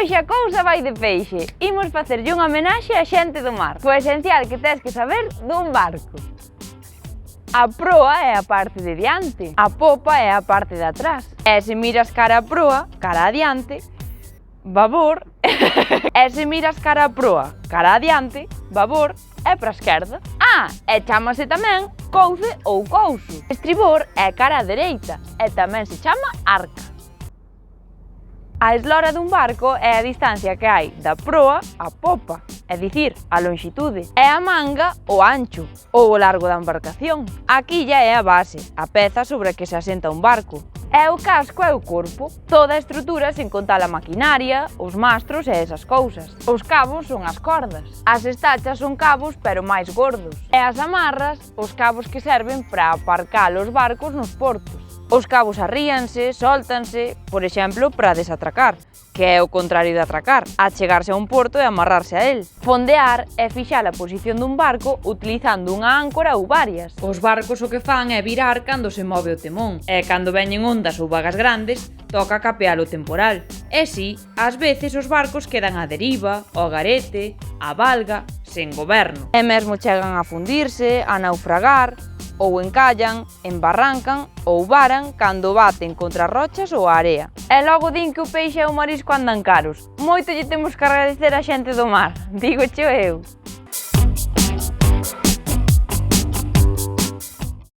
hoxe a cousa vai de peixe. Imos facerlle unha homenaxe á xente do mar. O esencial que tes que saber dun barco. A proa é a parte de diante, a popa é a parte de atrás. E se miras cara a proa, cara adiante, babor, e se miras cara a proa, cara adiante, babor, é para a esquerda. E chámase tamén couce ou couso. Estribor é cara a dereita e tamén se chama arca. A eslora dun barco é a distancia que hai da proa á popa, é dicir, a longitude. É a manga, o ancho, ou o largo da embarcación. A quilla é a base, a peza sobre a que se asenta un barco. E o casco é o corpo, toda a estrutura sen contar a maquinaria, os mastros e esas cousas. Os cabos son as cordas. As estachas son cabos pero máis gordos. E as amarras, os cabos que serven para aparcar os barcos nos portos. Os cabos arríanse, sóltanse, por exemplo, para desatracar, que é o contrario de atracar, achegarse a un porto e amarrarse a él. Fondear é fixar a posición dun barco utilizando unha áncora ou varias. Os barcos o que fan é virar cando se move o temón, e cando veñen ondas ou vagas grandes, toca capear o temporal. E si, ás veces os barcos quedan á deriva, ao garete, á valga, sen goberno. E mesmo chegan a fundirse, a naufragar, ou encallan, embarrancan ou varan cando baten contra as rochas ou a area. E logo din que o peixe e o marisco andan caros. Moito lle temos que agradecer a xente do mar, digo eu.